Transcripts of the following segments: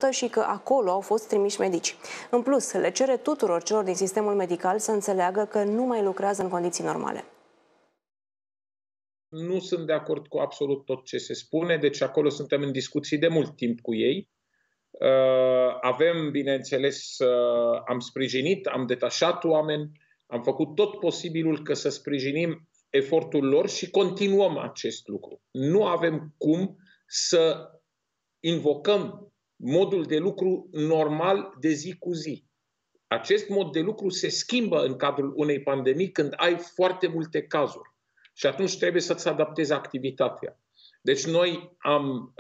și că acolo au fost trimiși medici. În plus, le cere tuturor celor din sistemul medical să înțeleagă că nu mai lucrează în condiții normale. Nu sunt de acord cu absolut tot ce se spune, deci acolo suntem în discuții de mult timp cu ei. Avem, bineînțeles, am sprijinit, am detașat oameni, am făcut tot posibilul ca să sprijinim efortul lor și continuăm acest lucru. Nu avem cum să invocăm modul de lucru normal de zi cu zi. Acest mod de lucru se schimbă în cadrul unei pandemii când ai foarte multe cazuri și atunci trebuie să-ți adaptezi activitatea. Deci noi am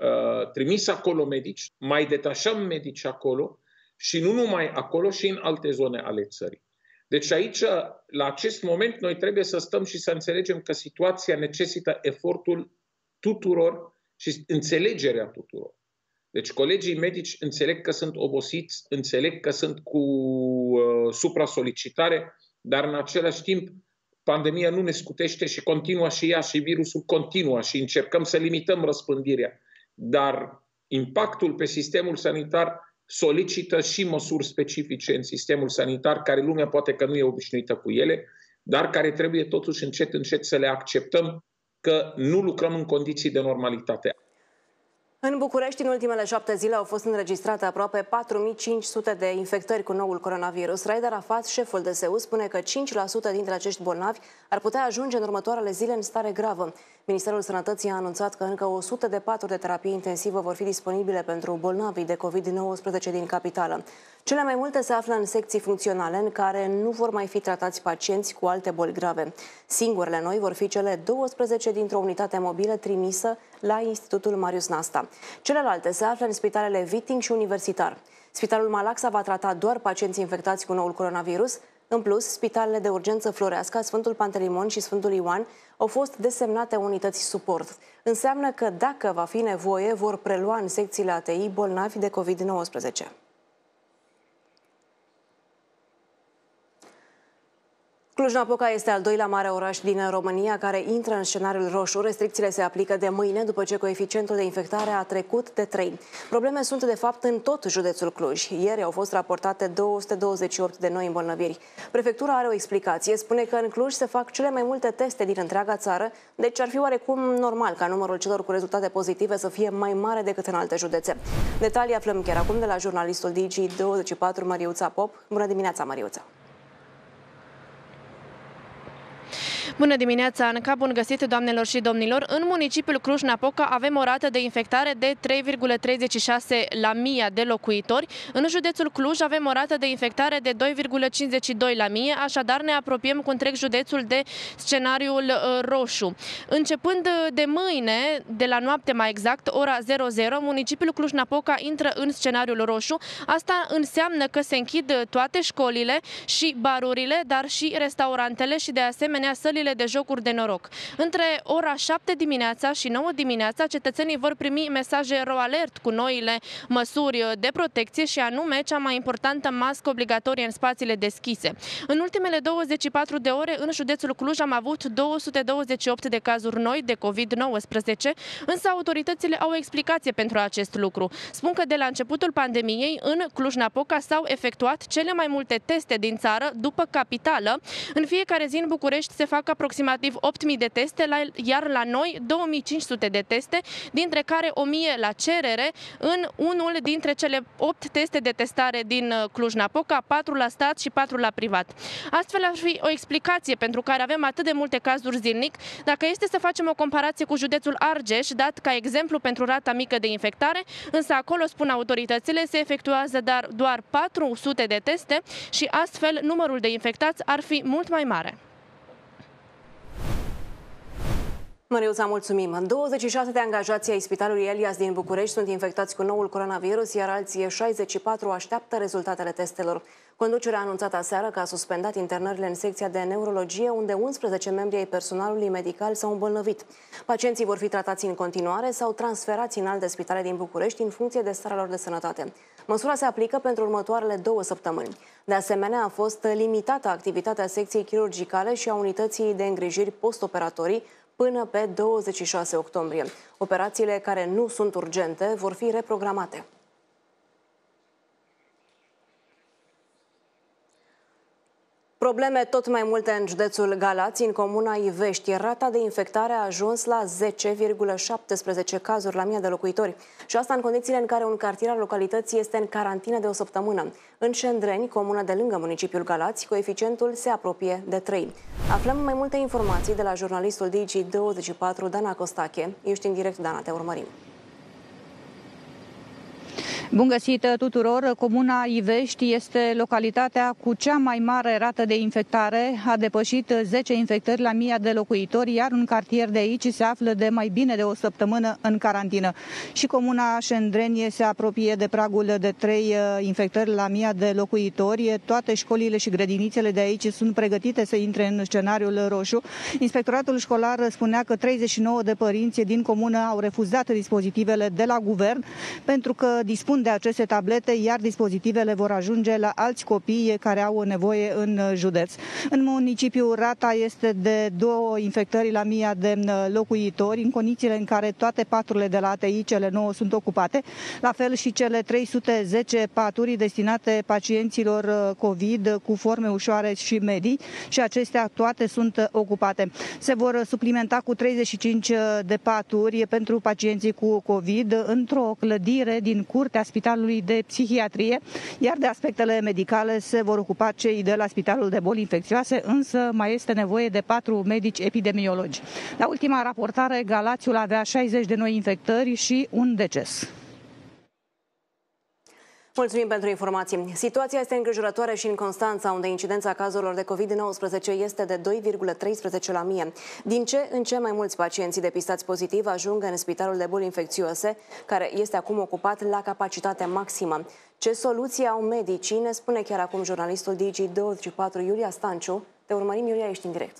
trimis acolo medici, mai detașăm medici acolo și nu numai acolo, și în alte zone ale țării. Deci aici, la acest moment, noi trebuie să stăm și să înțelegem că situația necesită efortul tuturor și înțelegerea tuturor. Deci colegii medici înțeleg că sunt obosiți, înțeleg că sunt cu supra-solicitare, dar în același timp pandemia nu ne scutește și continuă și ea și virusul continuă și încercăm să limităm răspândirea. Dar impactul pe sistemul sanitar solicită și măsuri specifice în sistemul sanitar, care lumea poate că nu e obișnuită cu ele, dar care trebuie totuși încet, încet să le acceptăm că nu lucrăm în condiții de normalitate. În București, în ultimele 7 zile, au fost înregistrate aproape 4500 de infectări cu noul coronavirus. Raed Arafat, șeful DSU, spune că 5% dintre acești bolnavi ar putea ajunge în următoarele zile în stare gravă. Ministerul Sănătății a anunțat că încă 100 de paturi de terapie intensivă vor fi disponibile pentru bolnavii de COVID-19 din capitală. Cele mai multe se află în secții funcționale, în care nu vor mai fi tratați pacienți cu alte boli grave. Singurele noi vor fi cele 12 dintr-o unitate mobilă trimisă la Institutul Marius Nasta. Celelalte se află în spitalele Viting și Universitar. Spitalul Malaxa va trata doar pacienți infectați cu noul coronavirus. În plus, spitalele de urgență Floreasca, Sfântul Pantelimon și Sfântul Ioan au fost desemnate unități suport. Înseamnă că, dacă va fi nevoie, vor prelua în secțiile ATI bolnavi de COVID-19. Cluj-Napoca este al doilea mare oraș din România care intră în scenariul roșu. Restricțiile se aplică de mâine, după ce coeficientul de infectare a trecut de 3. Probleme sunt, de fapt, în tot județul Cluj. Ieri au fost raportate 228 de noi îmbolnăviri. Prefectura are o explicație. Spune că în Cluj se fac cele mai multe teste din întreaga țară, deci ar fi oarecum normal ca numărul celor cu rezultate pozitive să fie mai mare decât în alte județe. Detalii aflăm chiar acum de la jurnalistul Digi24, Măriuța Pop. Bună dimineața, Măriuța! Bună dimineața! Încă bun găsit, doamnelor și domnilor! În municipiul Cluj-Napoca avem o rată de infectare de 3,36 la 1000 de locuitori. În județul Cluj avem o rată de infectare de 2,52 la 1000, așadar ne apropiem cu întreg județul de scenariul roșu. Începând de mâine, de la noapte mai exact, ora 00, municipiul Cluj-Napoca intră în scenariul roșu. Asta înseamnă că se închid toate școlile și barurile, dar și restaurantele și de asemenea sălile de jocuri de noroc. Între ora 7 dimineața și 9 dimineața, cetățenii vor primi mesaje RoAlert cu noile măsuri de protecție și anume cea mai importantă mască obligatorie în spațiile deschise. În ultimele 24 de ore, în județul Cluj am avut 228 de cazuri noi de COVID-19, însă autoritățile au o explicație pentru acest lucru. Spun că de la începutul pandemiei, în Cluj-Napoca s-au efectuat cele mai multe teste din țară după capitală. În fiecare zi în București se fac aproximativ 8.000 de teste, iar la noi 2.500 de teste, dintre care 1.000 la cerere în unul dintre cele 8 teste de testare din Cluj-Napoca, 4 la stat și 4 la privat. Astfel ar fi o explicație pentru care avem atât de multe cazuri zilnic. Dacă este să facem o comparație cu județul Argeș, dat ca exemplu pentru rata mică de infectare, însă acolo, spun autoritățile, se efectuează doar 400 de teste și astfel numărul de infectați ar fi mult mai mare. Măriuța, mulțumim. 26 de angajați ai Spitalului Elias din București sunt infectați cu noul coronavirus, iar alții 64 așteaptă rezultatele testelor. Conducerea a anunțat aseară că a suspendat internările în secția de neurologie, unde 11 membri ai personalului medical s-au îmbolnăvit. Pacienții vor fi tratați în continuare sau transferați în alte spitale din București în funcție de starea lor de sănătate. Măsura se aplică pentru următoarele 2 săptămâni. De asemenea, a fost limitată activitatea secției chirurgicale și a unității de îngrijiri postoperatorii până pe 26 octombrie. Operațiile care nu sunt urgente vor fi reprogramate. Probleme tot mai multe în județul Galați, în comuna Ivești. Rata de infectare a ajuns la 10,17 cazuri la 1000 de locuitori. Și asta în condițiile în care un cartier al localității este în carantină de o săptămână. În Șendreni, comună de lângă municipiul Galați, coeficientul se apropie de 3. Aflăm mai multe informații de la jurnalistul Digi24, Dana Costache. Ești în direct, Dana, te urmărim. Bun găsit tuturor! Comuna Ivești este localitatea cu cea mai mare rată de infectare. A depășit 10 infectări la 1000 de locuitori, iar un cartier de aici se află de mai bine de o săptămână în carantină. Și comuna Șendreni se apropie de pragul de 3 infectări la 1000 de locuitori. Toate școlile și grădinițele de aici sunt pregătite să intre în scenariul roșu. Inspectoratul școlar spunea că 39 de părinți din comună au refuzat dispozitivele de la guvern pentru că dispun de aceste tablete, iar dispozitivele vor ajunge la alți copii care au nevoie în județ. În municipiu rata este de 2 infectări la 1000 de locuitori, în condițiile în care toate paturile de la ATI, cele 9, sunt ocupate, la fel și cele 310 paturi destinate pacienților COVID cu forme ușoare și medii, și acestea toate sunt ocupate. Se vor suplimenta cu 35 de paturi pentru pacienții cu COVID într-o clădire din curtea Spitalului de Psihiatrie, iar de aspectele medicale se vor ocupa cei de la Spitalul de Boli Infecțioase, însă mai este nevoie de 4 medici epidemiologi. La ultima raportare, Galațiul avea 60 de noi infectări și un deces. Mulțumim pentru informații. Situația este îngrijorătoare și în Constanța, unde incidența cazurilor de COVID-19 este de 2,13 la 1000. Din ce în ce mai mulți pacienți depistați pozitiv ajung în Spitalul de Boli Infecțioase, care este acum ocupat la capacitate maximă. Ce soluții au medicii, ne spune chiar acum jurnalistul Digi24, Iulia Stanciu. Te urmărim, Iulia, ești în direct.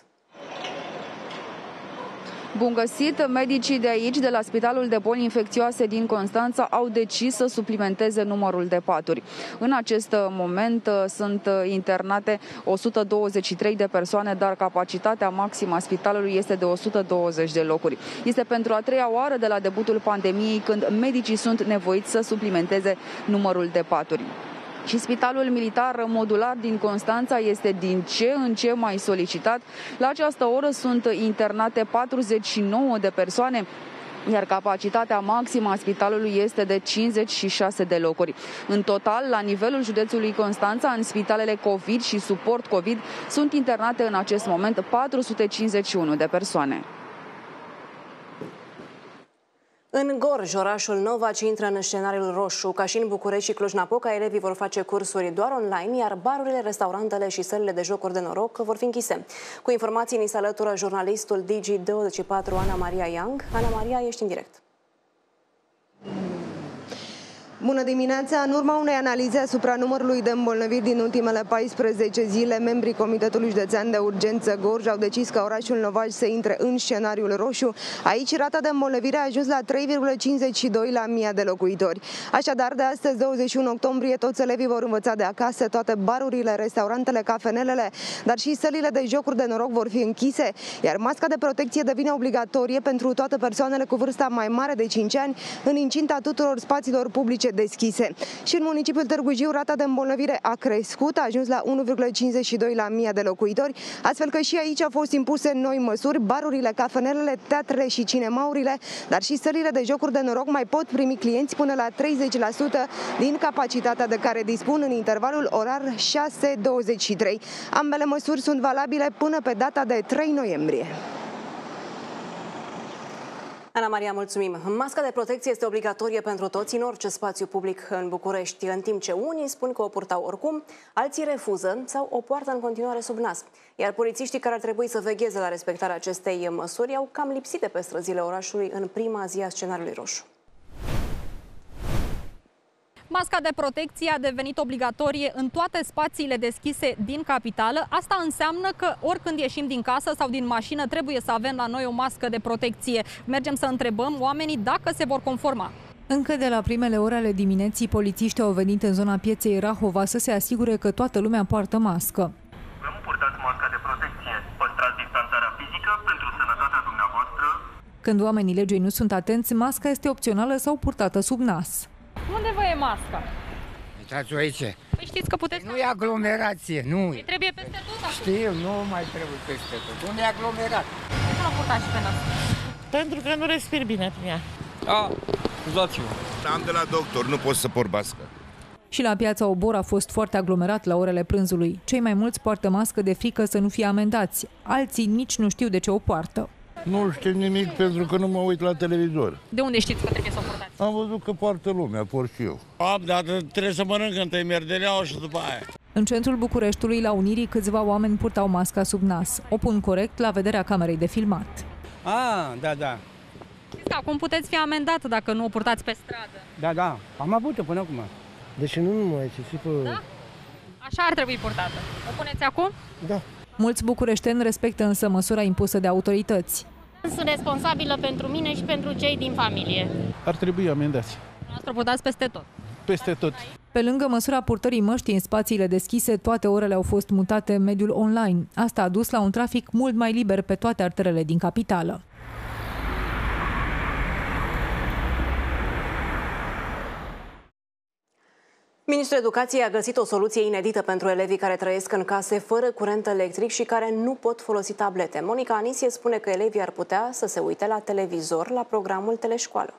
Bun găsit! Medicii de aici, de la Spitalul de Boli Infecțioase din Constanța, au decis să suplimenteze numărul de paturi. În acest moment sunt internate 123 de persoane, dar capacitatea maximă a spitalului este de 120 de locuri. Este pentru a 3-a oară de la debutul pandemiei când medicii sunt nevoiți să suplimenteze numărul de paturi. Și Spitalul Militar Modular din Constanța este din ce în ce mai solicitat. La această oră sunt internate 49 de persoane, iar capacitatea maximă a spitalului este de 56 de locuri. În total, la nivelul județului Constanța, în spitalele COVID și suport COVID, sunt internate în acest moment 451 de persoane. În Gorj, orașul Novaci intră în scenariul roșu. Ca și în București și Cluj-Napoca, elevii vor face cursuri doar online, iar barurile, restaurantele și sălile de jocuri de noroc vor fi închise. Cu informații ni se alătură jurnalistul Digi24, Ana Maria Young. Ana Maria, ești în direct. Bună dimineața! În urma unei analize asupra numărului de îmbolnăviri din ultimele 14 zile, membrii Comitetului Județean de Urgență Gorj au decis că orașul Novaci să intre în scenariul roșu. Aici rata de îmbolnăvire a ajuns la 3,52 la 1000 de locuitori. Așadar, de astăzi, 21 octombrie, toți elevii vor învăța de acasă, toate barurile, restaurantele, cafenelele, dar și sălile de jocuri de noroc vor fi închise, iar masca de protecție devine obligatorie pentru toate persoanele cu vârsta mai mare de 5 ani în incinta tuturor spațiilor publice deschise. Și în municipiul Târgu Jiu, rata de îmbolnăvire a crescut, a ajuns la 1,52 la 1000 de locuitori, astfel că și aici au fost impuse noi măsuri. Barurile, cafenelele, teatrele și cinemaurile, dar și sălile de jocuri de noroc mai pot primi clienți până la 30% din capacitatea de care dispun în intervalul orar 6-23. Ambele măsuri sunt valabile până pe data de 3 noiembrie. Ana Maria, mulțumim. Masca de protecție este obligatorie pentru toți în orice spațiu public în București, în timp ce unii spun că o purtau oricum, alții refuză sau o poartă în continuare sub nas. Iar polițiștii care ar trebui să vegheze la respectarea acestei măsuri au cam lipsit pe străzile orașului în prima zi a scenariului roșu. Masca de protecție a devenit obligatorie în toate spațiile deschise din capitală. Asta înseamnă că oricând ieșim din casă sau din mașină trebuie să avem la noi o mască de protecție. Mergem să întrebăm oamenii dacă se vor conforma. Încă de la primele ore ale dimineții, polițiștii au venit în zona pieței Rahova să se asigure că toată lumea poartă mască. Nu purtați masca de protecție. Păstrați distanțarea fizică pentru sănătatea dumneavoastră. Când oamenii legii nu sunt atenți, masca este opțională sau purtată sub nas. Unde vă e masca? Aici purtați-o aici. Păi știți că puteți... Nu e aglomerație, nu e. Trebuie peste tot acum. Știu, nu mai trebuie peste tot. Nu e aglomerat. De ce nu purtați și pe nas? Pentru că nu respir bine prin ea. Scuzați-mă. Am de la doctor, nu pot să port mască. Și la piața Obor a fost foarte aglomerat la orele prânzului. Cei mai mulți poartă mască de frică să nu fie amendați. Alții nici nu știu de ce o poartă. Nu știu nimic pentru că nu mă uit la televizor. De unde știți că trebuie să o purtați? Am văzut că poartă lumea, port și eu. Dar trebuie să mănânc întâi merdeleaua și după aia. În centrul Bucureștiului, la Unirii, câțiva oameni purtau masca sub nas. O pun corect la vederea camerei de filmat. Da. Știți că acum puteți fi amendat dacă nu o purtați pe stradă. Da, am avut-o până acum. Deci nu numai ce și pe... Da? Așa ar trebui purtată. O puneți acum? Da. Mulți bucureșteni respectă însă măsura impusă de autorități. Sunt responsabilă pentru mine și pentru cei din familie. Ar trebui amendați. Noastră purtați peste tot. Peste tot. Pe lângă măsura purtării măștii în spațiile deschise, toate orele au fost mutate în mediul online. Asta a dus la un trafic mult mai liber pe toate arterele din capitală. Ministrul Educației a găsit o soluție inedită pentru elevii care trăiesc în case fără curent electric și care nu pot folosi tablete. Monica Anisie spune că elevii ar putea să se uite la televizor la programul Teleșcoală.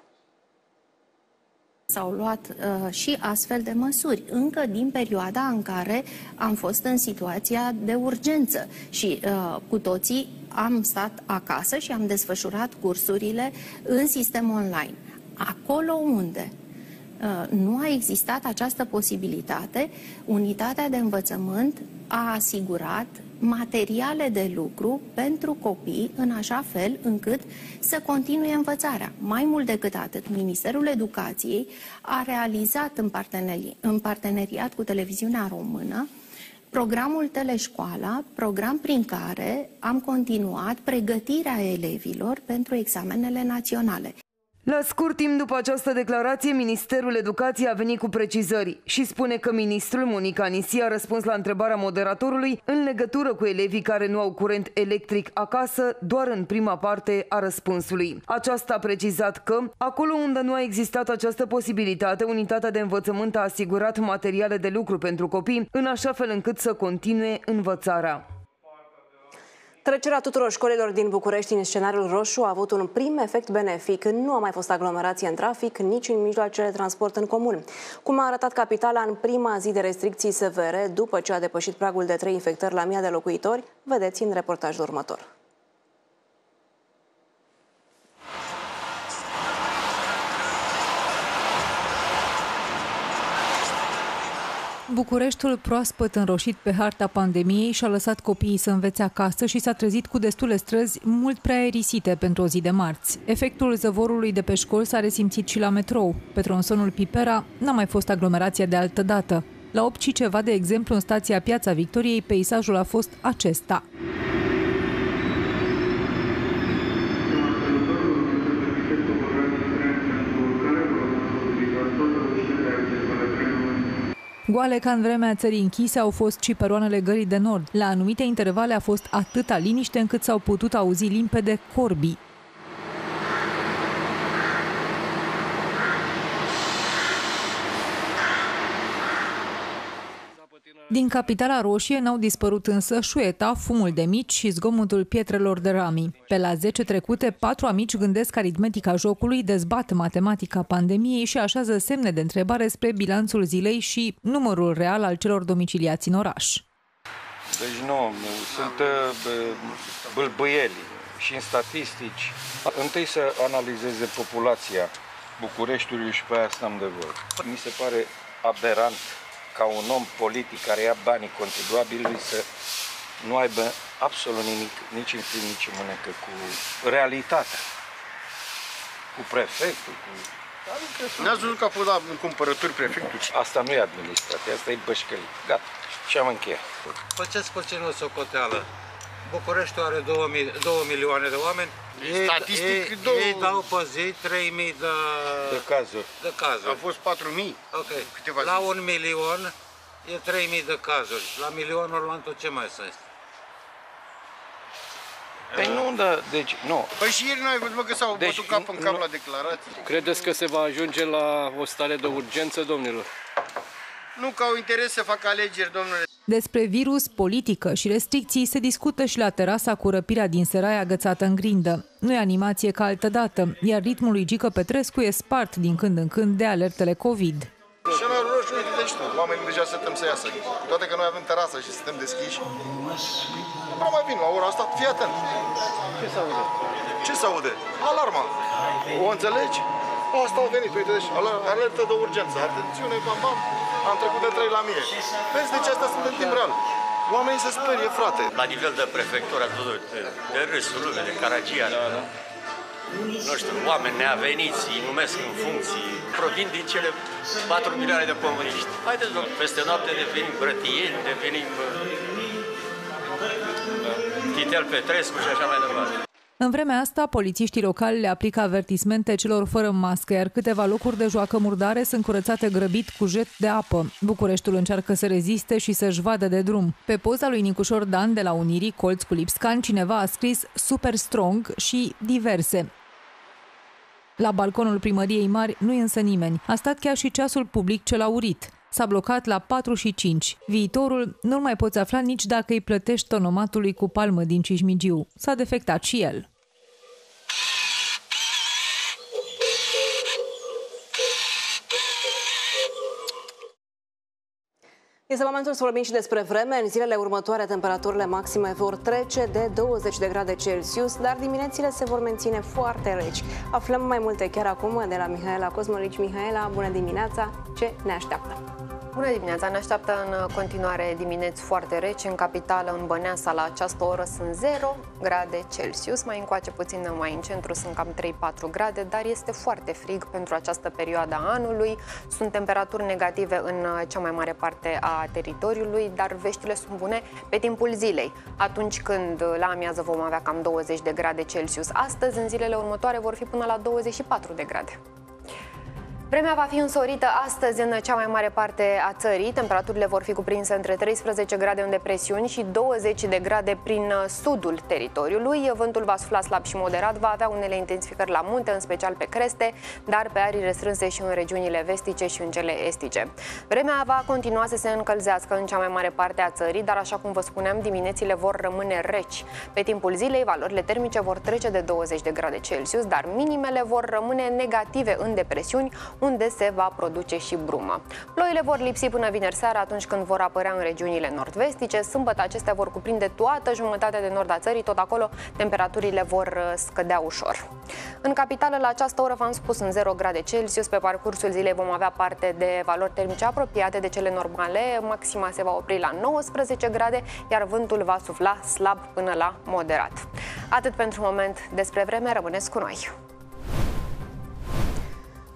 S-au luat și astfel de măsuri, încă din perioada în care am fost în situația de urgență și cu toții am stat acasă și am desfășurat cursurile în sistem online. Acolo unde nu a existat această posibilitate, unitatea de învățământ a asigurat materiale de lucru pentru copii în așa fel încât să continue învățarea. Mai mult decât atât, Ministerul Educației a realizat în parteneriat cu Televiziunea Română programul Teleșcoala, program prin care am continuat pregătirea elevilor pentru examenele naționale. La scurt timp după această declarație, Ministerul Educației a venit cu precizări și spune că ministrul Monica Anisie a răspuns la întrebarea moderatorului în legătură cu elevii care nu au curent electric acasă, doar în prima parte a răspunsului. Aceasta a precizat că, acolo unde nu a existat această posibilitate, unitatea de învățământ a asigurat materiale de lucru pentru copii, în așa fel încât să continue învățarea. Trecerea tuturor școlilor din București în scenariul roșu a avut un prim efect benefic. Nu a mai fost aglomerație în trafic, nici în mijloacele de transport în comun. Cum a arătat capitala în prima zi de restricții severe, după ce a depășit pragul de 3 infectări la 1000 de locuitori, vedeți în reportajul următor. Bucureștiul, proaspăt înroșit pe harta pandemiei, și-a lăsat copiii să învețe acasă și s-a trezit cu destule străzi mult prea aerisite pentru o zi de marți. Efectul zăvorului de pe școli s-a resimțit și la metrou. Pe tronsonul Pipera n-a mai fost aglomerația de altă dată. La 8 și ceva, de exemplu, în stația Piața Victoriei, peisajul a fost acesta. Goale ca în vremea țării închise au fost și peroanele Gării de Nord. La anumite intervale a fost atâta liniște încât s-au putut auzi limpede corbii. Din capitala roșie n-au dispărut însă șueta, fumul de mici și zgomotul pietrelor de rami. Pe la 10 trecute, 4 amici gândesc aritmetica jocului, dezbat matematica pandemiei și așează semne de întrebare spre bilanțul zilei și numărul real al celor domiciliați în oraș. Deci nu, sunt bâlbâieli și în statistici. Întâi să analizeze populația Bucureștiului și pe aia stăm de vorbă. Mi se pare aberant ca un om politic care ia banii contribuabilului să nu aibă absolut nimic, nici în plin, nici în mânecă cu realitatea, cu prefectul, cu... Ne-ați văzut că a fost la cumpărături prefectul? Asta nu e administrație, asta e bășcălie. Gata, și am încheiat. Faceți puțin o socoteală. Bucureștiul are 2 milioane de oameni. Statistic, ei dau pe zi 3.000 de cazuri. Au fost 4.000. Ok. La 1 milion e 3.000 de cazuri. La milionul lantul ce mai sunt? Păi nu, da, deci nu. Păi și ieri n-ai văzut că s-au bătut cap în cap la declarații. Credeți că se va ajunge la o stare de urgență, domnilor? Nu că au interes să facă alegeri, domnule. Despre virus, politică și restricții se discută și la terasa cu răpirea din Seraia agățată în grindă. Nu e animație ca altădată, iar ritmul lui Gică Petrescu e spart din când în când de alertele COVID. Scenariul roșu, uite, deci tu, oamenii deja stăm să iasă. Toate că noi avem terasă și suntem deschiși. Nu mai vin la ora asta, fii atent. Ce se aude? Ce se aude? Alarma. O înțelegi? Asta au venit, uite, deci alertă de urgență. Atențiune, bam, bam, am trecut de 3 la 1000. Vezi, deci asta sunt în timp real. Oamenii se sperie, frate. La nivel de prefectură, de râsul lume, de Caragia, nu știu, oameni neaveniți, îi numesc în funcții, provin din cele 4 milioane de comuniști. Haideți, peste noapte devenim brătieni, devenim Titel Petrescu și așa mai departe. În vremea asta, polițiștii locali le aplică avertismente celor fără mască, iar câteva locuri de joacă murdare sunt curățate grăbit cu jet de apă. Bucureștiul încearcă să reziste și să-și vadă de drum. Pe poza lui Nicușor Dan de la Unirii, colț cu Lipscan, cineva a scris Super Strong și diverse. La balconul primăriei Mari nu e însă nimeni. A stat chiar și ceasul public ce l-a urit. S-a blocat la 4:05. Viitorul nu-l mai poți afla nici dacă îi plătești tonomatului cu palmă din Cismigiu. S-a defectat și el. Este momentul să vorbim și despre vreme. În zilele următoare, temperaturile maxime vor trece de 20 de grade Celsius, dar diminețile se vor menține foarte reci. Aflăm mai multe chiar acum de la Mihaela Cosmolici. Mihaela, bună dimineața! Ce ne așteaptă? Bună dimineața! Ne așteaptă în continuare dimineți foarte reci. În capitală, în Băneasa, la această oră sunt 0 grade Celsius. Mai încoace puțin, mai în centru sunt cam 3-4 grade, dar este foarte frig pentru această perioadă a anului. Sunt temperaturi negative în cea mai mare parte a teritoriului, dar veștile sunt bune pe timpul zilei. Atunci când la amiază vom avea cam 20 de grade Celsius. Astăzi, în zilele următoare, vor fi până la 24 de grade. Vremea va fi însorită astăzi în cea mai mare parte a țării. Temperaturile vor fi cuprinse între 13 grade în depresiuni și 20 de grade prin sudul teritoriului. Vântul va sufla slab și moderat, va avea unele intensificări la munte, în special pe creste, dar pe arii restrânse și în regiunile vestice și în cele estice. Vremea va continua să se încălzească în cea mai mare parte a țării, dar așa cum vă spuneam, diminețile vor rămâne reci. Pe timpul zilei, valorile termice vor trece de 20 de grade Celsius, dar minimele vor rămâne negative în depresiuni, unde se va produce și brumă. Ploile vor lipsi până vineri seara, atunci când vor apărea în regiunile nord-vestice. Sâmbătă acestea vor cuprinde toată jumătatea de nord a țării, tot acolo temperaturile vor scădea ușor. În capitală, la această oră, v-am spus, în 0 grade Celsius. Pe parcursul zilei vom avea parte de valori termice apropiate de cele normale. Maxima se va opri la 19 grade, iar vântul va sufla slab până la moderat. Atât pentru moment despre vreme, rămâneți cu noi.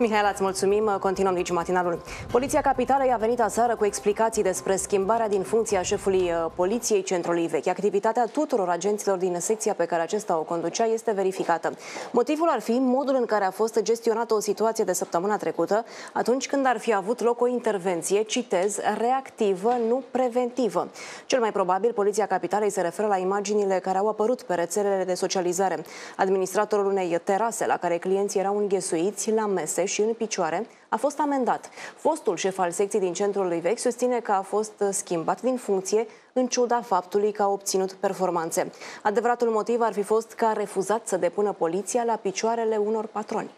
Mihaela, îți mulțumim. Continuăm nici matinalul. Poliția Capitală i-a venit aseară cu explicații despre schimbarea din funcția șefului Poliției Centrului Vechi. Activitatea tuturor agenților din secția pe care acesta o conducea este verificată. Motivul ar fi modul în care a fost gestionată o situație de săptămâna trecută, atunci când ar fi avut loc o intervenție, citez, reactivă, nu preventivă. Cel mai probabil, Poliția Capitalei se referă la imaginile care au apărut pe rețelele de socializare. Administratorul unei terase la care clienții erau înghesuiți la mese și în picioare a fost amendat. Fostul șef al secției din Centrul Vechi susține că a fost schimbat din funcție în ciuda faptului că a obținut performanțe. Adevăratul motiv ar fi fost că a refuzat să depună poliția la picioarele unor patroni.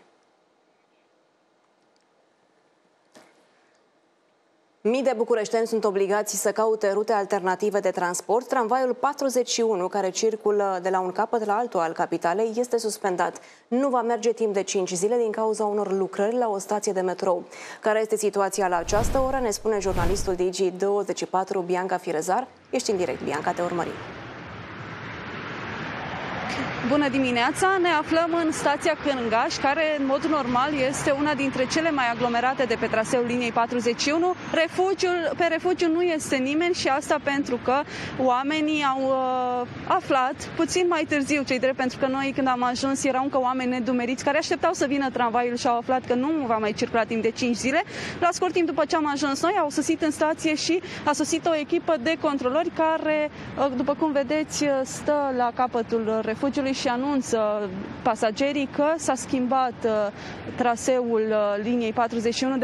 Mii de bucureșteni sunt obligați să caute rute alternative de transport. Tramvaiul 41, care circulă de la un capăt la altul al capitalei, este suspendat. Nu va merge timp de 5 zile din cauza unor lucrări la o stație de metrou. Care este situația la această oră, ne spune jurnalistul Digi24, Bianca Firezar. Ești în direct, Bianca, te urmărim. Bună dimineața! Ne aflăm în stația Cângaș, care în mod normal este una dintre cele mai aglomerate de pe traseul liniei 41. Pe refugiu nu este nimeni și asta pentru că oamenii au aflat puțin mai târziu, cei drept, pentru că noi când am ajuns erau încă oameni nedumeriți care așteptau să vină tramvaiul și au aflat că nu va mai circula timp de 5 zile. La scurt timp după ce am ajuns noi, au sosit în stație și a sosit o echipă de controlori care, după cum vedeți, stă la capătul refugiului și anunță pasagerii că s-a schimbat traseul liniei 41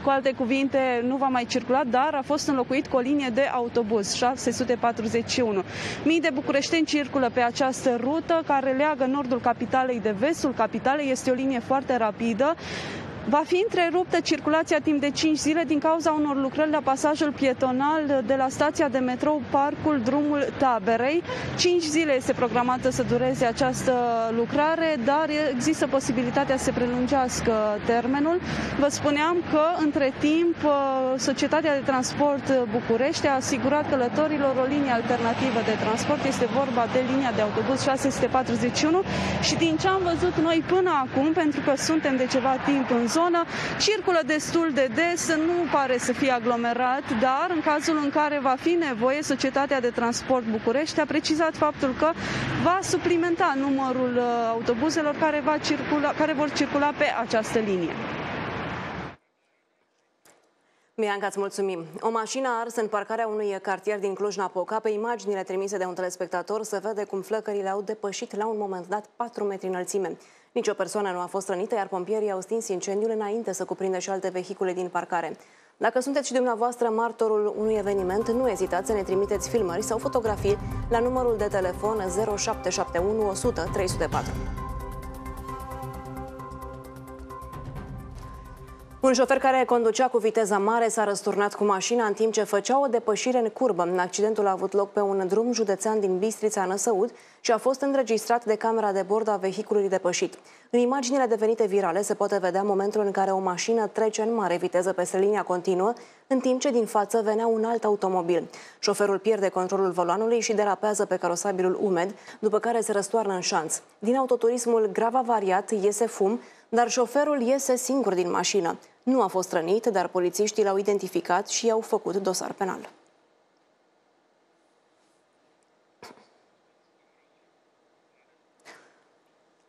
Cu alte cuvinte, nu va mai circula, dar a fost înlocuit cu o linie de autobuz, 641. Mii de bucureșteni circulă pe această rută care leagă nordul capitalei de vestul capitalei. Este o linie foarte rapidă. Va fi întreruptă circulația timp de 5 zile din cauza unor lucrări la pasajul pietonal de la stația de metrou Parcul Drumul Taberei. 5 zile este programată să dureze această lucrare, dar există posibilitatea să se prelungească termenul. Vă spuneam că, între timp, Societatea de Transport București a asigurat călătorilor o linie alternativă de transport. Este vorba de linia de autobuz 641 și din ce am văzut noi până acum, pentru că suntem de ceva timp în zonă, circulă destul de des, nu pare să fie aglomerat, dar în cazul în care va fi nevoie, Societatea de Transport București a precizat faptul că va suplimenta numărul autobuzelor care vor circula pe această linie. Mianca, îți mulțumim. O mașină arsă în parcarea unui cartier din Cluj-Napoca. Pe imaginile trimise de un telespectator se vede cum flăcările au depășit la un moment dat 4 metri înălțime. Nici o persoană nu a fost rănită, iar pompierii au stins incendiul înainte să cuprindă și alte vehicule din parcare. Dacă sunteți și dumneavoastră martorul unui eveniment, nu ezitați să ne trimiteți filmări sau fotografii la numărul de telefon 0771 100 304. Un șofer care conducea cu viteză mare s-a răsturnat cu mașina în timp ce făcea o depășire în curbă. Accidentul a avut loc pe un drum județean din Bistrița, Năsăud, și a fost înregistrat de camera de bord a vehiculului depășit. În imaginile devenite virale se poate vedea momentul în care o mașină trece în mare viteză peste linia continuă, în timp ce din față venea un alt automobil. Șoferul pierde controlul volanului și derapează pe carosabilul umed, după care se răstoarnă în șanț. Din autoturismul grav avariat iese fum, dar șoferul iese singur din mașină. Nu a fost rănit, dar polițiștii l-au identificat și i-au făcut dosar penal.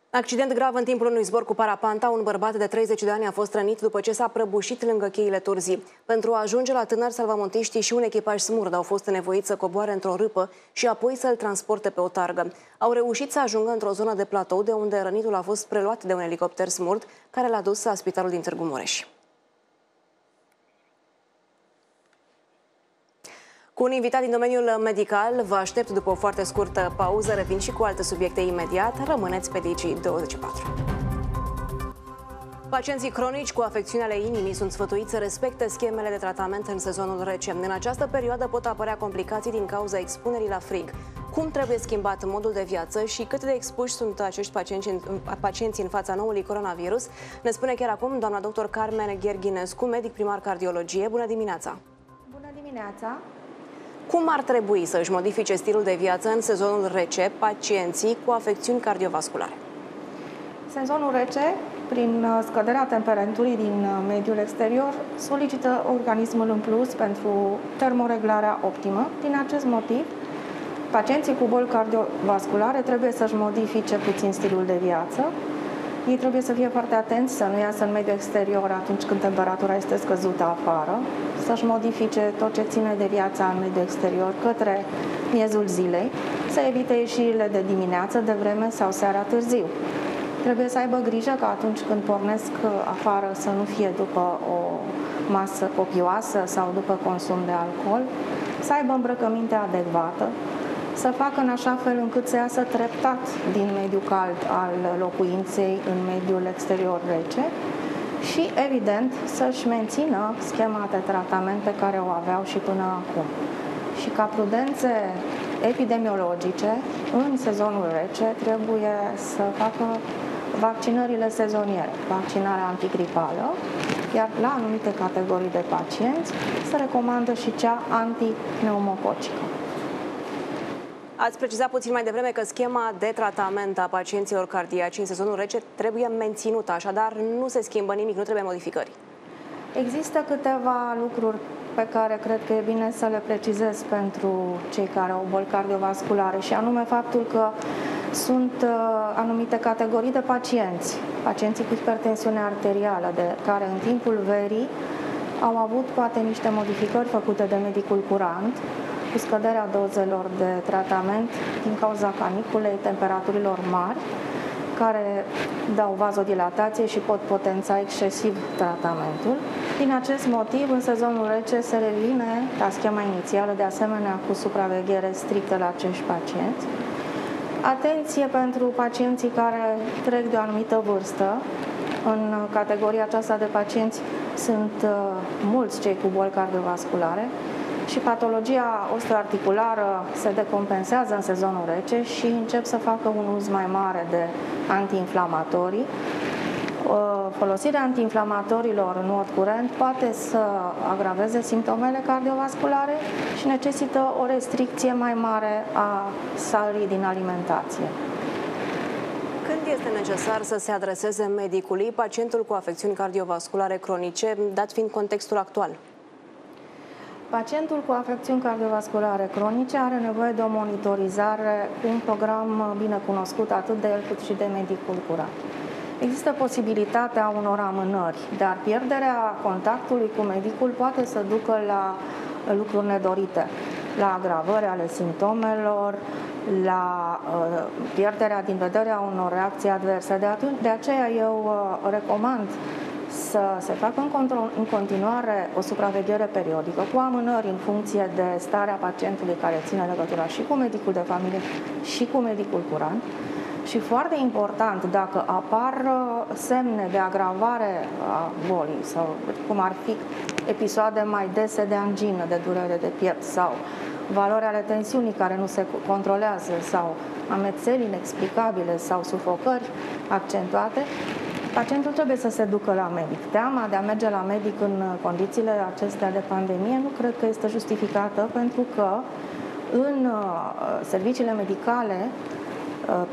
Accident grav în timpul unui zbor cu parapanta. Un bărbat de 30 de ani a fost rănit după ce s-a prăbușit lângă cheile Turzii. Pentru a ajunge la tânăr, salvamontiștii și un echipaj smurd au fost nevoiți să coboare într-o râpă și apoi să-l transporte pe o targă. Au reușit să ajungă într-o zonă de platou, de unde rănitul a fost preluat de un elicopter smurd, care l-a dus la spitalul din Târgu Mureș. Cu un invitat din domeniul medical, vă aștept după o foarte scurtă pauză. Revin și cu alte subiecte imediat. Rămâneți pe Digi24. Pacienții cronici cu afecțiuni ale inimii sunt sfătuiți să respecte schemele de tratament în sezonul rece. În această perioadă pot apărea complicații din cauza expunerii la frig. Cum trebuie schimbat modul de viață și cât de expuși sunt acești pacienți în fața noului coronavirus, ne spune chiar acum doamna dr. Carmen Gherghinescu, medic primar cardiologie. Bună dimineața! Bună dimineața! Cum ar trebui să își modifice stilul de viață în sezonul rece pacienții cu afecțiuni cardiovasculare? Sezonul rece, prin scăderea temperaturii din mediul exterior, solicită organismul în plus pentru termoreglarea optimă. Din acest motiv, pacienții cu boli cardiovasculare trebuie să-și modifice puțin stilul de viață. Ei trebuie să fie foarte atenți să nu iasă în mediul exterior atunci când temperatura este scăzută afară, să-și modifice tot ce ține de viața în mediul exterior către miezul zilei, să evite ieșirile de dimineață, de vreme sau seara târziu. Trebuie să aibă grijă că atunci când pornesc afară să nu fie după o masă copioasă sau după consum de alcool, să aibă îmbrăcăminte adecvată, să facă în așa fel încât să iasă treptat din mediul cald al locuinței în mediul exterior rece și, evident, să-și mențină schema de tratament pe care o aveau și până acum. Și ca prudențe epidemiologice, în sezonul rece trebuie să facă vaccinările sezoniere, vaccinarea antigripală, iar la anumite categorii de pacienți se recomandă și cea antipneumococică. Ați precizat puțin mai devreme că schema de tratament a pacienților cardiaci în sezonul rece trebuie menținută, așadar nu se schimbă nimic, nu trebuie modificări. Există câteva lucruri pe care cred că e bine să le precizez pentru cei care au boli cardiovasculare și anume faptul că sunt anumite categorii de pacienți, pacienții cu hipertensiune arterială, de care în timpul verii au avut poate niște modificări făcute de medicul curant, cu scăderea dozelor de tratament din cauza caniculei, temperaturilor mari, care dau vazodilatație și pot potența excesiv tratamentul. Din acest motiv, în sezonul rece se revine la schema inițială, de asemenea cu supraveghere strictă la acești pacienți. Atenție pentru pacienții care trec de o anumită vârstă. În categoria aceasta de pacienți sunt mulți cei cu boli cardiovasculare și patologia osteoarticulară se decompensează în sezonul rece și încep să facă un uz mai mare de antiinflamatorii. Folosirea antiinflamatorilor în mod curent poate să agraveze simptomele cardiovasculare și necesită o restricție mai mare a sării din alimentație. Când este necesar să se adreseze medicului pacientul cu afecțiuni cardiovasculare cronice, dat fiind contextul actual? Pacientul cu afecțiuni cardiovasculare cronice are nevoie de o monitorizare cu un program bine cunoscut atât de el cât și de medicul curat. Există posibilitatea unor amânări, dar pierderea contactului cu medicul poate să ducă la lucruri nedorite, la agravări ale simptomelor, la pierderea din vederea unor reacții adverse. De aceea eu recomand să se facă în continuare o supraveghere periodică, cu amânări în funcție de starea pacientului care ține legătura și cu medicul de familie și cu medicul curant. Și foarte important, dacă apar semne de agravare a bolii, sau cum ar fi episoade mai dese de angină, de durere de piept sau valori ale tensiunii care nu se controlează sau amețeli inexplicabile sau sufocări accentuate, pacientul trebuie să se ducă la medic. Teama de a merge la medic în condițiile acestea de pandemie nu cred că este justificată, pentru că în serviciile medicale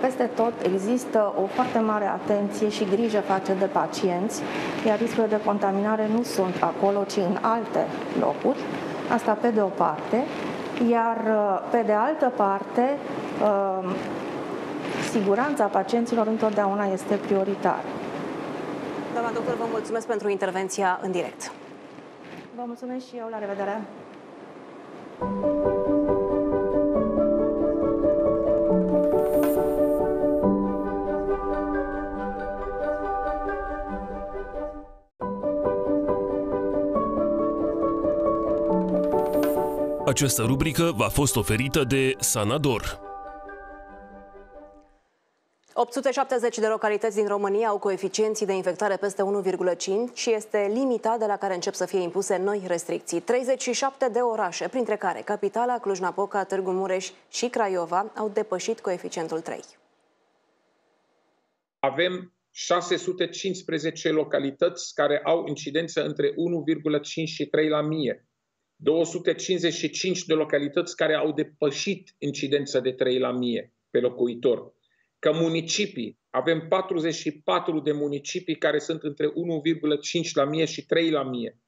peste tot există o foarte mare atenție și grijă față de pacienți, iar riscurile de contaminare nu sunt acolo, ci în alte locuri. Asta pe de o parte, iar pe de altă parte, siguranța pacienților întotdeauna este prioritară. Doamna doctor, vă mulțumesc pentru intervenția în direct. Vă mulțumesc și eu, la revedere! Această rubrică v-a fost oferită de Sanador. 870 de localități din România au coeficienții de infectare peste 1,5 și este limita de la care încep să fie impuse noi restricții. 37 de orașe, printre care capitala, Cluj-Napoca, Târgu Mureș și Craiova, au depășit coeficientul 3. Avem 615 localități care au incidență între 1,5 și 3 la 1000. 255 de localități care au depășit incidența de 3 la 1000 pe locuitor. Că municipii, avem 44 de municipii care sunt între 1,5 la 1000 și 3 la 1000.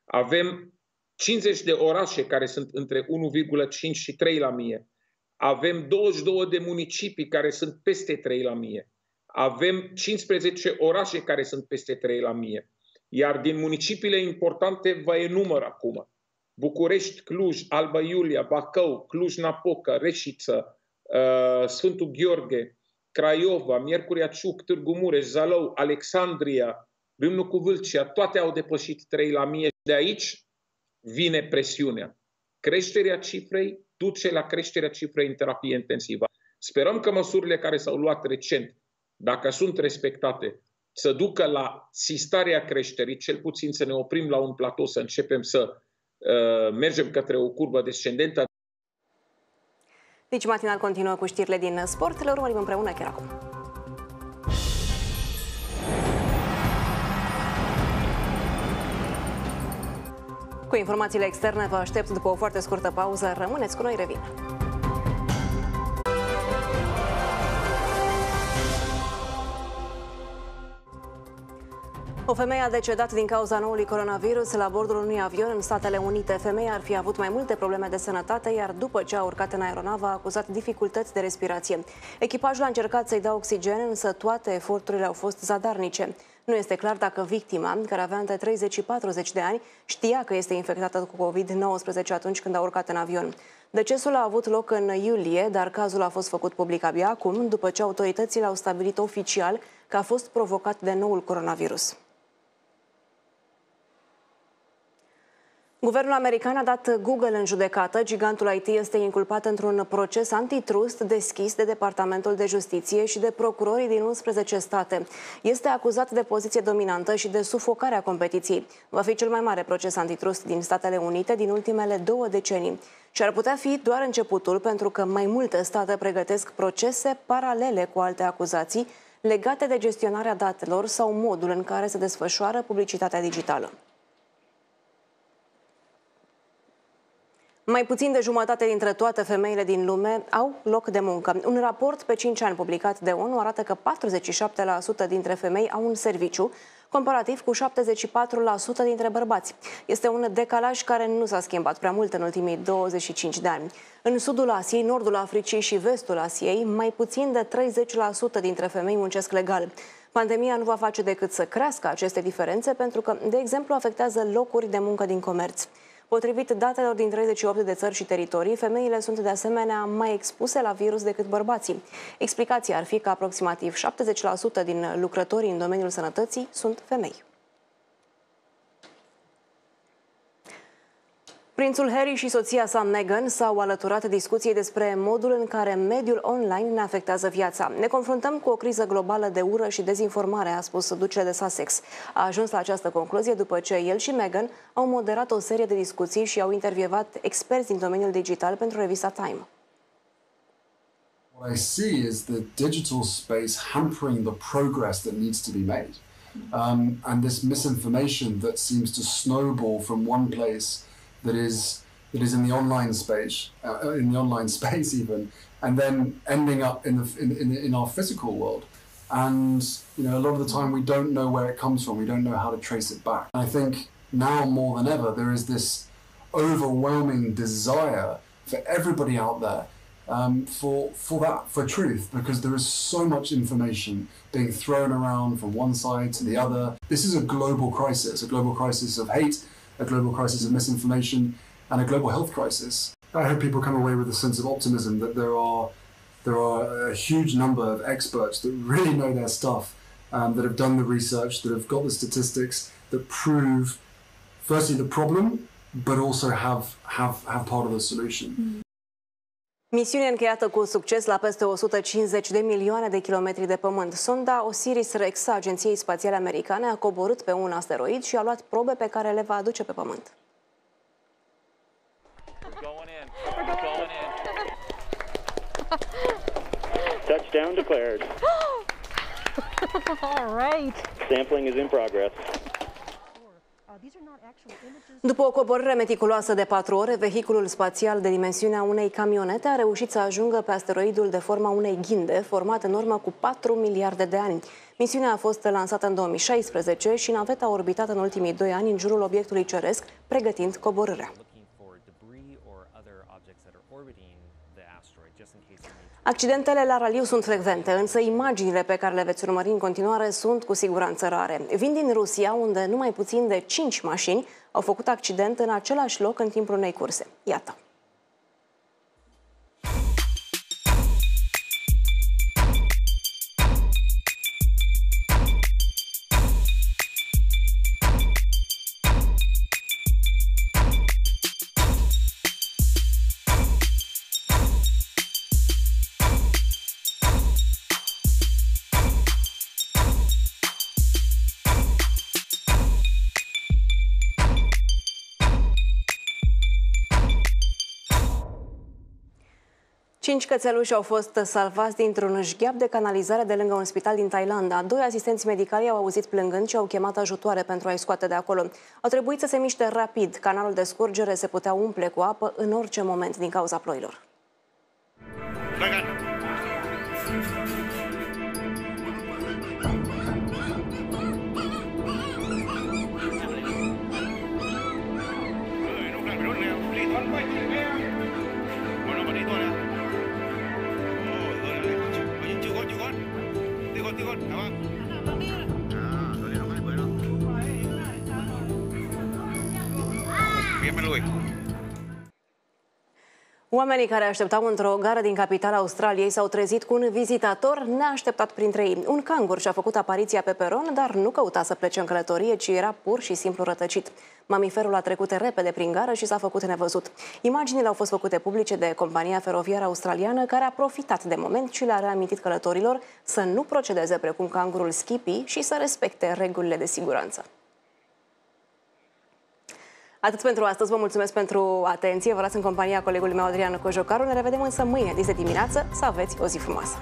Avem 50 de orașe care sunt între 1,5 și 3 la 1000. Avem 22 de municipii care sunt peste 3 la 1000. Avem 15 orașe care sunt peste 3 la 1000. Iar din municipiile importante vă enumăr acum: București, Cluj, Alba Iulia, Bacău, Cluj-Napoca, Reșiță, Sfântul Gheorghe, Craiova, Miercurea Ciuc, Târgu Mureș, Zalău, Alexandria, Râmnu cu Vâlcea, toate au depășit 3 la 1000. De aici vine presiunea. Creșterea cifrei duce la creșterea cifrei în terapie intensivă. Sperăm că măsurile care s-au luat recent, dacă sunt respectate, să ducă la sistarea creșterii, cel puțin să ne oprim la un platou, să începem să mergem către o curbă descendentă. Deci matinal continuă cu știrile din sport. Le urmărim împreună chiar acum. Cu informațiile externe vă aștept după o foarte scurtă pauză. Rămâneți cu noi, revin. O femeie a decedat din cauza noului coronavirus la bordul unui avion în Statele Unite. Femeia ar fi avut mai multe probleme de sănătate, iar după ce a urcat în aeronavă a acuzat dificultăți de respirație. Echipajul a încercat să-i dea oxigen, însă toate eforturile au fost zadarnice. Nu este clar dacă victima, care avea între 30 și 40 de ani, știa că este infectată cu COVID-19 atunci când a urcat în avion. Decesul a avut loc în iulie, dar cazul a fost făcut public abia acum, după ce autoritățile au stabilit oficial că a fost provocat de noul coronavirus. Guvernul american a dat Google în judecată. Gigantul IT este inculpat într-un proces antitrust deschis de Departamentul de Justiție și de procurorii din 11 state. Este acuzat de poziție dominantă și de sufocarea competiției. Va fi cel mai mare proces antitrust din Statele Unite din ultimele 2 decenii. Și ar putea fi doar începutul, pentru că mai multe state pregătesc procese paralele cu alte acuzații legate de gestionarea datelor sau modul în care se desfășoară publicitatea digitală. Mai puțin de jumătate dintre toate femeile din lume au loc de muncă. Un raport pe 5 ani publicat de ONU arată că 47% dintre femei au un serviciu, comparativ cu 74% dintre bărbați. Este un decalaj care nu s-a schimbat prea mult în ultimii 25 de ani. În sudul Asiei, nordul Africii și vestul Asiei, mai puțin de 30% dintre femei muncesc legal. Pandemia nu va face decât să crească aceste diferențe pentru că, de exemplu, afectează locuri de muncă din comerț. Potrivit datelor din 38 de țări și teritorii, femeile sunt de asemenea mai expuse la virus decât bărbații. Explicația ar fi că aproximativ 70% din lucrătorii în domeniul sănătății sunt femei. Prințul Harry și soția sa Meghan s-au alăturat discuției despre modul în care mediul online ne afectează viața. Ne confruntăm cu o criză globală de ură și dezinformare, a spus ducele de Sussex. A ajuns la această concluzie după ce el și Meghan au moderat o serie de discuții și au intervievat experți din domeniul digital pentru revista Time. What I see is the digital space hampering the progress that needs to be made. And this misinformation that seems to snowball from one place that is in the online space, even, and then ending up in our physical world. And a lot of the time we don't know where it comes from. We don't know how to trace it back. And I think now more than ever there is this overwhelming desire for everybody out there for truth, because there is so much information being thrown around from one side to the other. This is a global crisis of hate, a global crisis of misinformation, and a global health crisis. I hope people come away with a sense of optimism that there are a huge number of experts that really know their stuff, that have done the research, that have got the statistics that prove, firstly, the problem, but also have part of the solution. Misiune încheiată cu succes la peste 150 de milioane de kilometri de pământ. Sonda OSIRIS-REx a Agenției Spațiale Americane a coborât pe un asteroid și a luat probe pe care le va aduce pe pământ. Touchdown declared. All right. Sampling is in progress. După o coborâre meticuloasă de 4 ore, vehiculul spațial de dimensiunea unei camionete a reușit să ajungă pe asteroidul de forma unei ghinde, format în urmă cu 4 miliarde de ani. Misiunea a fost lansată în 2016 și naveta a orbitat în ultimii 2 ani în jurul obiectului ceresc, pregătind coborârea. Accidentele la raliu sunt frecvente, însă imaginile pe care le veți urmări în continuare sunt cu siguranță rare. Vin din Rusia, unde numai puțin de 5 mașini au făcut accident în același loc în timpul unei curse. Iată! Cinci cățeluși au fost salvați dintr-un jgheap de canalizare de lângă un spital din Thailanda. 2 asistenți medicali au auzit plângând și au chemat ajutoare pentru a-i scoate de acolo. Au trebuit să se miște rapid. Canalul de scurgere se putea umple cu apă în orice moment din cauza ploilor. Síguemelo, hijo. Oamenii care așteptau într-o gară din capitala Australiei s-au trezit cu un vizitator neașteptat printre ei. Un cangur și-a făcut apariția pe peron, dar nu căuta să plece în călătorie, ci era pur și simplu rătăcit. Mamiferul a trecut repede prin gară și s-a făcut nevăzut. Imaginile au fost făcute publice de compania feroviară australiană, care a profitat de moment și le-a reamintit călătorilor să nu procedeze precum cangurul Skippy și să respecte regulile de siguranță. Atât pentru astăzi, vă mulțumesc pentru atenție. Vă las în compania colegului meu Adrian Cojocaru. Ne revedem însă mâine, 10 dimineață. Să aveți o zi frumoasă!